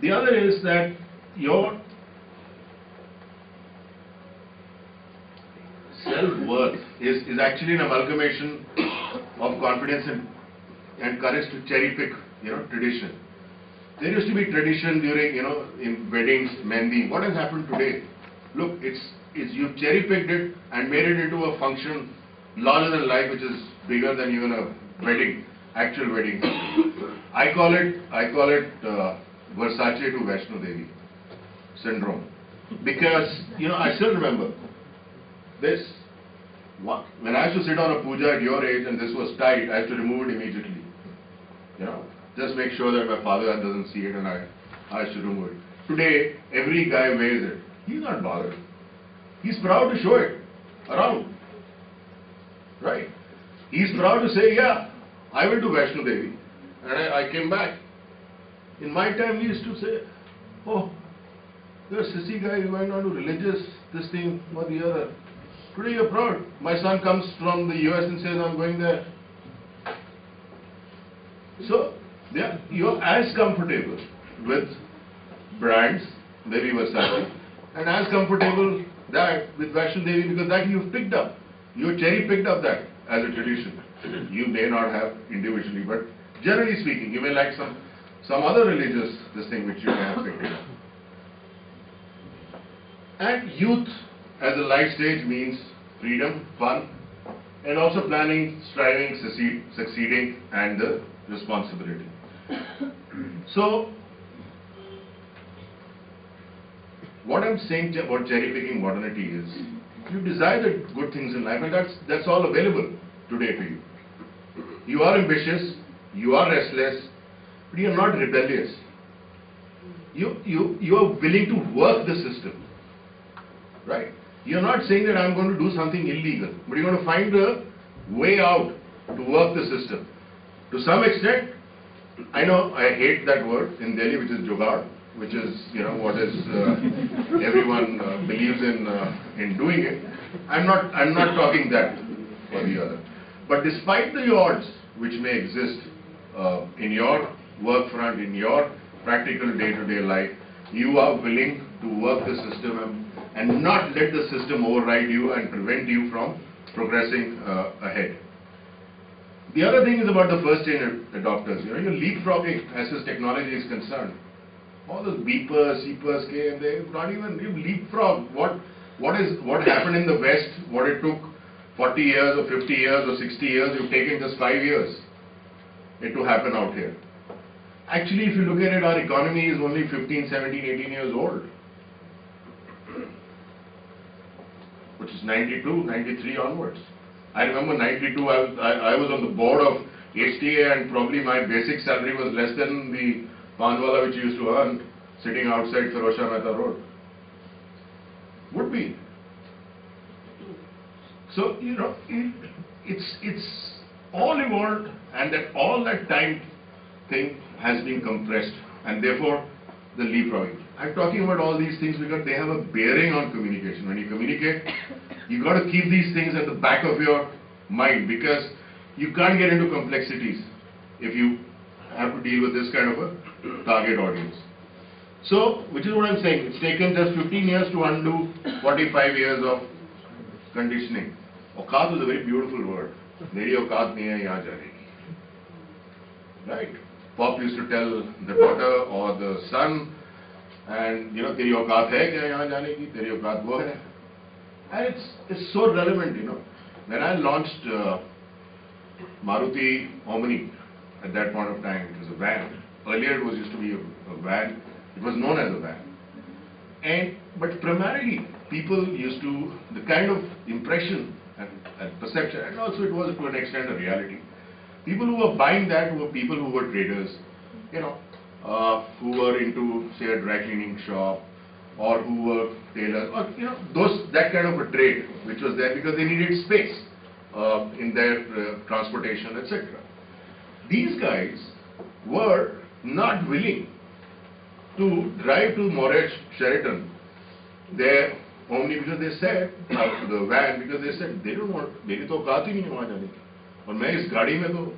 The other is that your self-worth is actually an amalgamation of confidence and courage to cherry pick, tradition. There used to be tradition during, in weddings, mehndi. What has happened today? Look, it's you've cherry picked it and made it into a function larger than life, which is bigger than even a wedding, actual wedding. I call it Versace to Vaishno Devi syndrome, because I still remember this. When I used to sit on a puja at your age and this was tight, I used to remove it immediately. Just make sure that my father doesn't see it, and I should remove it. Today, every guy wears it. He's not bothered. He's proud to show it around. Right? He's proud to say, yeah, I went to Vaishno Devi and I came back. In my time, we used to say, oh, you're a sissy guy, you went on to religious, this thing or the other. Today you're proud. My son comes from the US and says, I'm going there. So, yeah, you're as comfortable with brands, maybe Versace, and as comfortable with Vaishno Devi, because that you've picked up. You cherry picked up that as a tradition. You may not have individually, but generally speaking, you may like some other religious this thing which you may have picked it up. And youth as a life stage means freedom, fun, and also planning, striving, succeeding, and the responsibility. So, what I'm saying about cherry picking modernity is, you desire the good things in life, and that's all available today to you. You are ambitious, you are restless, but you are not rebellious. You are willing to work the system, right? You're not saying that I'm going to do something illegal, but you're going to find a way out to work the system. To some extent, I know I hate that word in Delhi, which is jugaad, which is what is everyone believes in doing it. I'm not talking that or the other. But despite the odds which may exist in your work front, in your practical day-to-day life, you are willing to work the system and not let the system override you and prevent you from progressing ahead. The other thing is about the first-time adopters. You're leapfrogging as far as technology is concerned. All those beepers, seepers came, they've not even leapfrog. What happened in the West, what it took 40 years or 50 years or 60 years, you've taken just 5 years it to happen out here. Actually, if you look at it, our economy is only 15, 17, 18 years old, which is 92, 93 onwards. I remember 92, I was on the board of HTA, and probably my basic salary was less than the Panwala which you used to earn sitting outside Firozshah Mehta Road. Would be. So, it's all evolved, and all that time thing has been compressed, and therefore the leapfrogging. I'm talking about all these things because they have a bearing on communication. When you communicate, you got to keep these things at the back of your mind, because you can't get into complexities if you have to deal with this kind of a target audience. So, which is what I'm saying, it's taken just 15 years to undo 45 years of conditioning. Auqat is a very beautiful word. Meri auqat nahi hai yahan jane ki. Right? Pop used to tell the daughter or the son, and teri auqat hai kya yahan jane ki, teri auqat wo hai. And it's so relevant, When I launched Maruti Omni at that point of time, it was a van. Earlier it was used to be a van. It was known as a van. But primarily, people used to, the kind of impression and perception, and also it was to an extent a reality. People who were buying that were people who were traders, who were into, say, a dry cleaning shop, or who were tailors, or that kind of a trade which was there because they needed space in their transportation, etc. These guys were not willing to drive to Moresh, Sheraton, their Omni, because they said, the van, because they said, they don't want, मेरी तो औकात ही नहीं है वहाँ जाने की, और मैं इस गाड़ी में तो,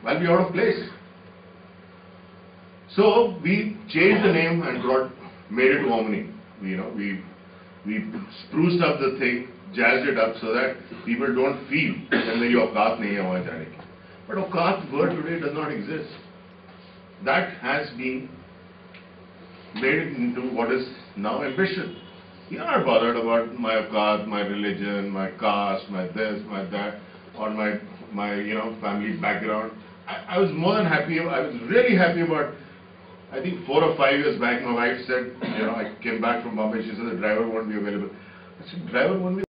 I'll be out of place. So we changed the name and made it Omni. We spruced up the thing, jazzed it up so that people don't feel that मेरी औकात नहीं है वहाँ जाने की. But औकात word today does not exist. That has been made into what is now ambition. You're not bothered about my aukaat, my religion, my caste, my this, my that, or my family background. I was more than happy. I was really happy about. I think 4 or 5 years back, my wife said, I came back from Bombay. She said the driver won't be available. I said, driver won't be.